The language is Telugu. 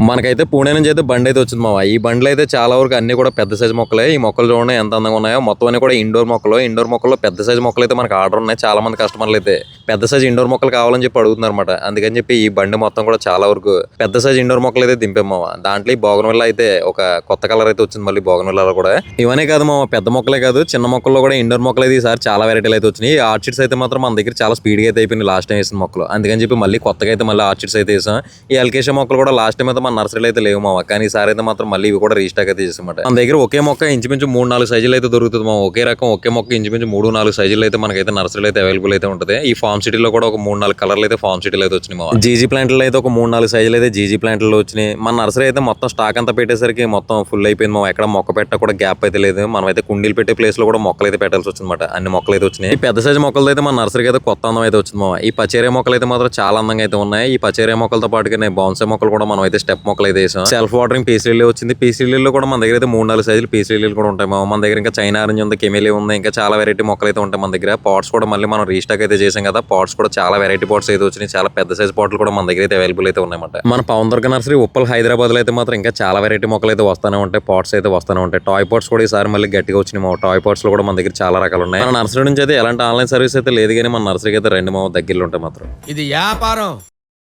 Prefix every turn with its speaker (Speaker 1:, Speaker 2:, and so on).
Speaker 1: మనకైతే పూణే నుంచి అయితే బండి అయితే వచ్చింది మావా. ఈ బండ్లు అయితే చాలా వరకు అన్ని కూడా పెద్ద సైజు మొక్కలే. ఈ మొక్కలు చూడండి ఎంత అందంగా ఉన్నాయో. మొత్తం అన్ని కూడా ఇండోర్ మొక్కల్లో పెద్ద సైజు మొక్కలు అయితే మనకు ఆర్డర్ ఉన్నాయి. చాలా మంది కస్టమర్లు అయితే పెద్ద సైజు ఇండోర్ మొక్కలు కావాలని చెప్పి అడుగుతున్నారు అనమాట. అందుకని చెప్పి ఈ బండి మొత్తం కూడా చాలా వరకు పెద్ద సైజు ఇండోర్ మొక్కలు అయితే దింపాం మావా. దాంట్లో ఈ బోగన్విల్లా అయితే ఒక కొత్త కలర్ అయితే వచ్చింది. మళ్ళీ బోగన్విల్లాలో కూడా ఇవన్నీ కాదు మావా, పెద్ద మొక్కలే కాదు చిన్న మొక్కల్లో కూడా ఇండోర్ మొక్కలు అయితే ఈసారి చాలా వెరైటీలు అయితే వచ్చినాయి. ఈ ఆర్చిడ్స్ అయితే మాత్రం మన దగ్గర చాలా స్పీడ్ గా అయితే అయిపోయింది లాస్ట్ టైం వేసిన మొక్కలు. అందుకని చెప్పి మళ్ళీ కొత్తగా అయితే మళ్ళీ ఆర్చిడ్స్ అయితే వేసాం. ఈ ఎల్కేషియా మొక్కలు కూడా లాస్ట్ టైం అయితే మన నర్సరీలో అయితే లేవు మావా. కానీ ఈసారి అయితే మాత్రం మళ్ళీ ఇవి కూడా రీస్టాక్ అయితే చేసామాట. మన దగ్గర ఒకే మొక్క ఇంచుమించు 3-4 సైజులు అయితే దొరుకుతుంది మావా. ఒకే రకం ఒకే మొక్క ఇంచుమించు 3-4 సైజులు అయితే మనకైతే నర్సరీలో అయితే అవైలబుల్ అయితే ఉంటుంది. ఈ ఫార్మ్ సిటీలో కూడా ఒక 3-4 కలర్లు అయితే ఫార్మ్ సిటీలో అయితే వచ్చినాయి మావా. జీజీ ప్లాంట్లు అయితే ఒక 3-4 సైజులు అయితే జీజీ ప్లాంట్లో వచ్చినాయి. మన నర్సరీ అయితే మొత్తం స్టాక్ అంతా పెట్టేసరికి మొత్తం ఫుల్ అయిపోయింది మావా. ఎక్కడ మొక్క పెట్ట కూడా గ్యాప్ అయితే లేదు. మనం అయితే కుండీలు పెట్టే ప్లేస్ లో కూడా మొక్కలు అయితే పెట్టాల్సి వచ్చిందన్నమాట. అన్ని మొక్కలు అయితే వచ్చినాయి. ఈ పెద్ద సైజు మొక్కలు అయితే మన నర్సరీకి అయితే కొత్త అందం అయితే వచ్చింది మావా. ఈ పచేరియా మొక్కలు అయితే మాత్రం చాలా అందంగా అయితే ఉన్నాయి. ఈ పచేరియా మొక్కలతో పాటుగా బౌన్సే మొక్కలు కూడా మనం అయితే స్టెప్ మొక్కలు అయితే వేసాం. సెల్ఫ్ వాటరింగ్ పీస్ లిల్లీ వచ్చింది. పీస్ లిల్లీలో కూడా మన దగ్గర అయితే 3-4 సైజులు పీస్ లిల్లీలు కూడా ఉంటాయి మావా. మన దగ్గర ఇంకా చైనా ఆరెంజ్ ఉంది, కెమెలియా ఉంది, ఇంకా చాలా వెరైటీ మొక్కలు అయితే ఉంటాయి మన దగ్గర. పాట్స్ కూడా మళ్ళీ మనం రీస్టాక్ అయితే చేసాం కదా. పాట్స్ కూడా చాలా వెరైటీ పాట్స్ అయితే వచ్చినాయి. చాలా పెద్ద సైజ్ పాట్లు కూడా మన దగ్గర అయితే అవైలబుల్ అయితే ఉన్నాయన్నమాట. మన పవన్ దుర్గ నర్సరీ ఉప్పల్ హైదరాబాద్ లో అయితే మాత్రం ఇంకా చాలా వెరైటీ మొక్కలు అయితే వస్తానే ఉంటాయి. పాట్స్ అయితే వస్తానే ఉంటాయి. టాయ్ పాట్స్ కూడా ఈసారి మళ్ళీ గట్టిగా వచ్చినాయి మావా. టాయ్ పాట్స్ లో కూడా మన దగ్గర చాలా రకాలు ఉన్నాయి. మన నర్సరీ నుంచి అయితే ఎలాంటి ఆన్లైన్ సర్వీస్ అయితే లేదు, కానీ మన నర్సరీకి అయితే రెండు మావా దగ్గరలో ఉంటాయి మాత్రం.
Speaker 2: ఇది వ్యాపారం.